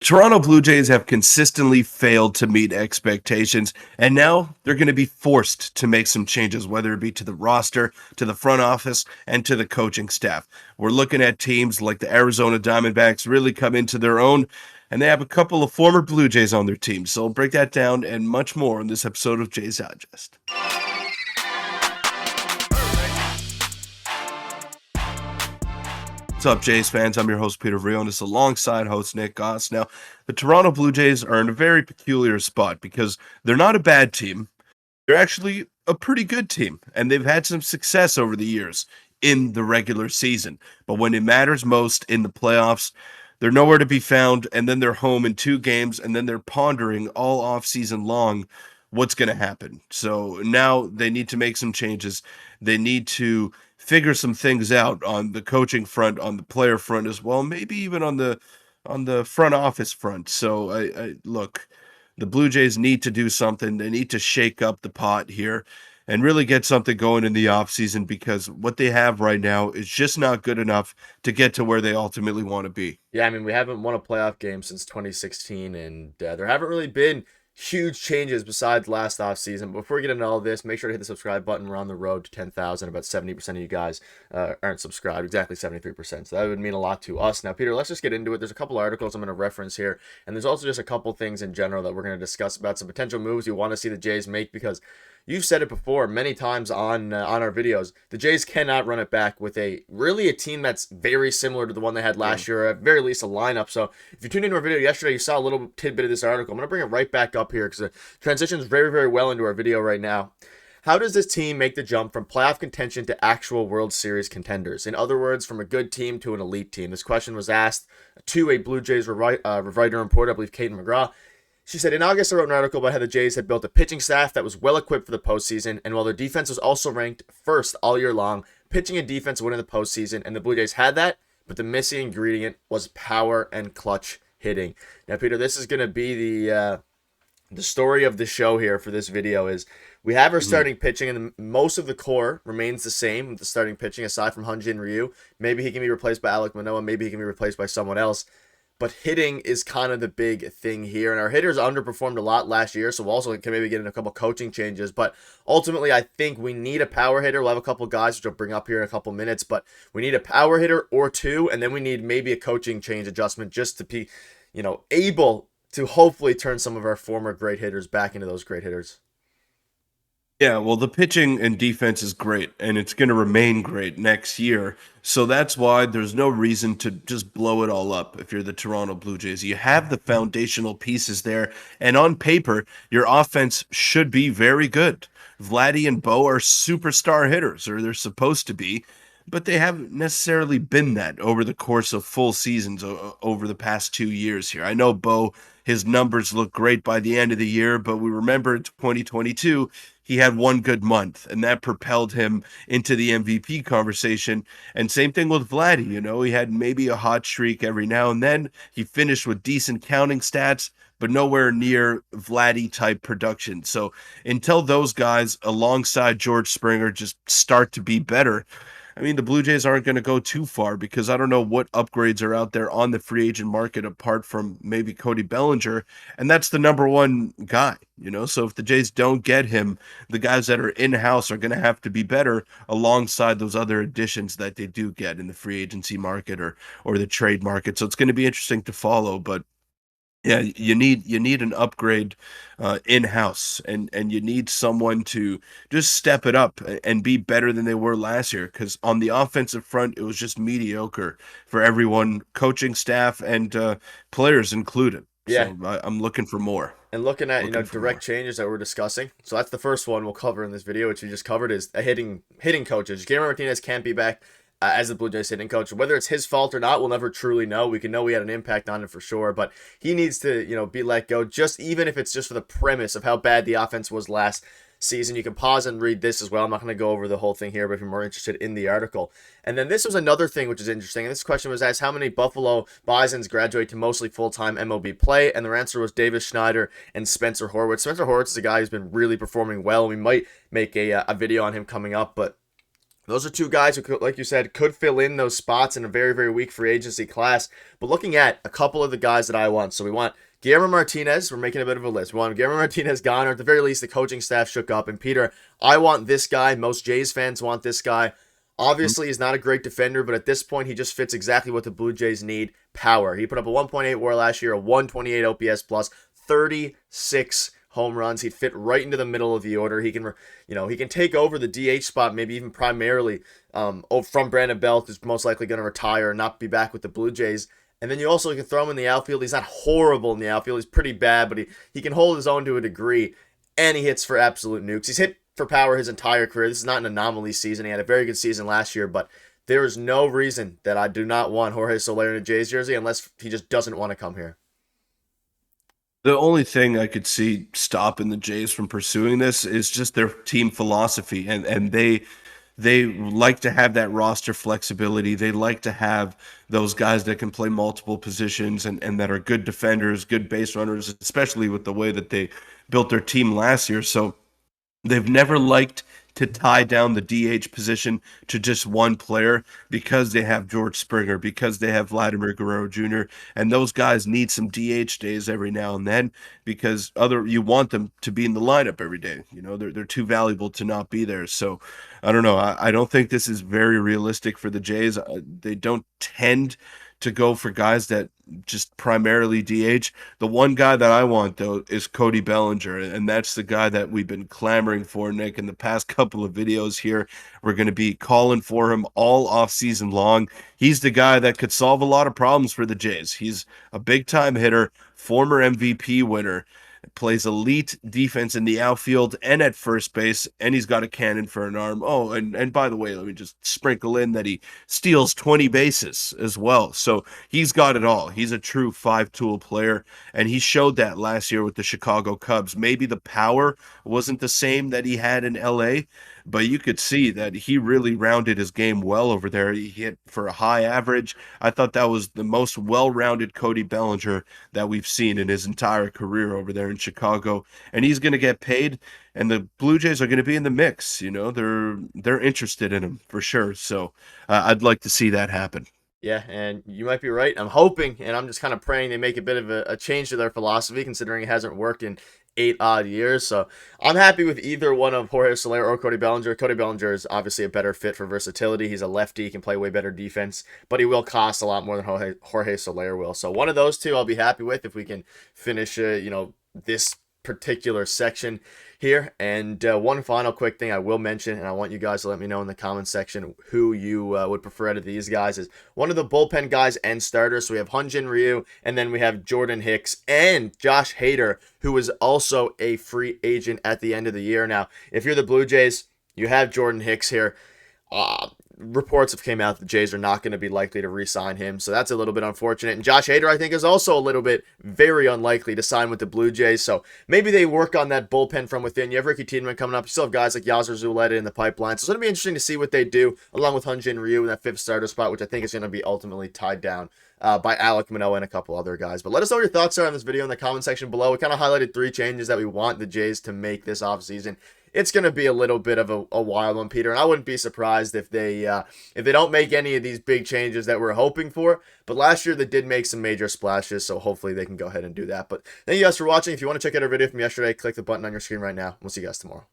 Toronto Blue Jays have consistently failed to meet expectations, and now they're going to be forced to make some changes, whether it be to the roster, to the front office, and to the coaching staff. We're looking at teams like the Arizona Diamondbacks really come into their own, and they have a couple of former Blue Jays on their team. So we'll break that down and much more in this episode of Jays Digest. What's up, Jays fans? I'm your host, Peter Vryonis, alongside host Nick Gosse. Now, the Toronto Blue Jays are in a very peculiar spot because they're not a bad team. They're actually a pretty good team, and they've had some success over the years in the regular season. But when it matters most in the playoffs, they're nowhere to be found, and then they're home in 2 games, and then they're pondering all offseason long what's going to happen. So now they need to make some changes. They need to figure some things out on the coaching front, on the player front as well, maybe even on the front office front. So I look, the Blue Jays need to do something. They need to shake up the pot here and really get something going in the offseason, because what they have right now is just not good enough to get to where they ultimately want to be. Yeah, I mean, we haven't won a playoff game since 2016, and there haven't really been huge changes besides last offseason. Before we get into all this, make sure to hit the subscribe button. We're on the road to 10,000. About 70% of you guys aren't subscribed, exactly 73%. So that would mean a lot to us. Now, Peter, let's just get into it. There's a couple articles I'm going to reference here, and there's also just a couple things in general that we're going to discuss about some potential moves you want to see the Jays make, because you've said it before many times on our videos. The Jays cannot run it back with a team that's very similar to the one they had last year, or at very least a lineup. So if you tuned into our video yesterday, you saw a little tidbit of this article. I'm going to bring it right back up here because it transitions very, very well into our video right now. How does this team make the jump from playoff contention to actual World Series contenders? In other words, from a good team to an elite team. This question was asked to a Blue Jays writer and reporter, I believe Kate McGraw. She said, in August, I wrote an article about how the Jays had built a pitching staff that was well-equipped for the postseason, and while their defense was also ranked first all year long, pitching and defense win in the postseason, and the Blue Jays had that, but the missing ingredient was power and clutch hitting. Now, Peter, this is going to be the story of the show here for this video. Is we have our starting pitching, and most of the core remains the same with the starting pitching, aside from Hyun-Jin Ryu. Maybe he can be replaced by Alek Manoah, maybe he can be replaced by someone else. But hitting is kind of the big thing here. And our hitters underperformed a lot last year, so we'll also can maybe get in a couple coaching changes. But ultimately, I think we need a power hitter. We'll have a couple guys, which I'll bring up here in a couple minutes. But we need a power hitter or two, and then we need maybe a coaching change adjustment just to be, able to hopefully turn some of our former great hitters back into those great hitters. Yeah, well, the pitching and defense is great, and it's going to remain great next year. So that's why there's no reason to just blow it all up if you're the Toronto Blue Jays. You have the foundational pieces there, and on paper, your offense should be very good. Vladdy and Bo are superstar hitters, or they're supposed to be, but they haven't necessarily been that over the course of full seasons over the past 2 years here. I know Bo, his numbers look great by the end of the year, but we remember in 2022, he had one good month, and that propelled him into the MVP conversation. And same thing with Vladdy. He had maybe a hot streak every now and then. He finished with decent counting stats, but nowhere near Vladdy-type production. So until those guys, alongside George Springer, just start to be better, I mean, the Blue Jays aren't going to go too far, because I don't know what upgrades are out there on the free agent market apart from maybe Cody Bellinger, and that's the number one guy, So if the Jays don't get him, the guys that are in-house are going to have to be better alongside those other additions that they do get in the free agency market or the trade market. So it's going to be interesting to follow, but yeah, you need an upgrade in-house, and you need someone to just step it up and be better than they were last year, because on the offensive front, it was just mediocre for everyone, coaching staff and players included. Yeah. So I'm looking for more. And looking at, direct changes that we're discussing. So that's the first one we'll cover in this video, which we just covered, is a hitting coaches. Guillermo Martinez can't be back as the Blue Jays hitting coach. Whether it's his fault or not, we'll never truly know. We can know we had an impact on it for sure, but he needs to, be let go, just even if it's just for the premise of how bad the offense was last season. You can pause and read this as well. I'm not going to go over the whole thing here, but if you're more interested in the article. And then this was another thing which is interesting. And this question was asked, how many Buffalo Bisons graduate to mostly full-time MLB play? And their answer was Davis Schneider and Spencer Horwitz. Spencer Horwitz is a guy who's been really performing well. We might make a video on him coming up, but Those are two guys who, could, like you said, could fill in those spots in a very, very weak free agency class. But looking at a couple of the guys that I want, so we want Guillermo Martinez. We're making a bit of a list. We want Guillermo Martinez gone, or at the very least, the coaching staff shook up. And Peter, I want this guy. Most Jays fans want this guy. Obviously, he's not a great defender, but at this point, he just fits exactly what the Blue Jays need: power. He put up a 1.8 WAR last year, a 128 OPS plus, 36 home runs. He'd fit right into the middle of the order. He can, he can take over the DH spot, maybe even primarily from Brandon Belt, who's most likely going to retire and not be back with the Blue Jays. And then you also can throw him in the outfield. He's not horrible in the outfield. He's pretty bad, but he can hold his own to a degree, and he hits for absolute nukes. He's hit for power his entire career. This is not an anomaly season. He had a very good season last year, but there is no reason that I do not want Jorge Soler in a Jays jersey unless he just doesn't want to come here. The only thing I could see stopping the Jays from pursuing this is just their team philosophy, and they like to have that roster flexibility. They like to have those guys that can play multiple positions and that are good defenders, good base runners, especially with the way that they built their team last year. So they've never liked to tie down the DH position to just one player because they have George Springer, because they have Vladimir Guerrero Jr., and those guys need some DH days every now and then because you want them to be in the lineup every day. They're too valuable to not be there. So I don't know. I don't think this is very realistic for the Jays. They don't tend to go for guys that just primarily DH. The one guy that I want, though, is Cody Bellinger, and that's the guy that we've been clamoring for, Nick, in the past couple of videos here. We're going to be calling for him all offseason long. He's the guy that could solve a lot of problems for the Jays. He's a big-time hitter, former MVP winner, plays elite defense in the outfield and at first base, and he's got a cannon for an arm. Oh, and by the way, let me just sprinkle in that he steals 20 bases as well. So he's got it all. He's a true five-tool player, and he showed that last year with the Chicago Cubs. Maybe the power wasn't the same that he had in LA, but you could see that he really rounded his game well over there. He hit for a high average. I thought that was the most well-rounded Cody Bellinger that we've seen in his entire career over there in Chicago. And he's going to get paid, and the Blue Jays are going to be in the mix. They're interested in him for sure. So I'd like to see that happen. Yeah, and you might be right. I'm hoping, and I'm just kind of praying they make a bit of a change to their philosophy, considering it hasn't worked in 8 odd years. So I'm happy with either one of Jorge Soler or Cody Bellinger. Cody Bellinger is obviously a better fit for versatility. He's a lefty, he can play way better defense, but he will cost a lot more than Jorge Soler will. So one of those two I'll be happy with if we can finish, this particular section here. And one final quick thing I will mention, and I want you guys to let me know in the comment section who you would prefer out of these guys, is one of the bullpen guys and starters. So we have Hyun-Jin Ryu, and then we have Jordan Hicks and Josh Hader, who is also a free agent at the end of the year. Now, if you're the Blue Jays, you have Jordan Hicks here. Reports have came out that the Jays are not going to be likely to re-sign him, so that's a little bit unfortunate. And Josh Hader, I think, is also a little bit very unlikely to sign with the Blue Jays, so maybe they work on that bullpen from within. You have Ricky Tiedemann coming up. You still have guys like Yasser Zuleta in the pipeline, so it's going to be interesting to see what they do, along with Hyun-Jin Ryu in that fifth starter spot, which I think is going to be ultimately tied down by Alek Manoah and a couple other guys. But let us know what your thoughts are on this video in the comment section below. We kind of highlighted 3 changes that we want the Jays to make this offseason. It's going to be a little bit of a wild one, Peter, and I wouldn't be surprised if they don't make any of these big changes that we're hoping for. But last year they did make some major splashes, so hopefully they can go ahead and do that. But thank you guys for watching. If you want to check out our video from yesterday, click the button on your screen right now. We'll see you guys tomorrow.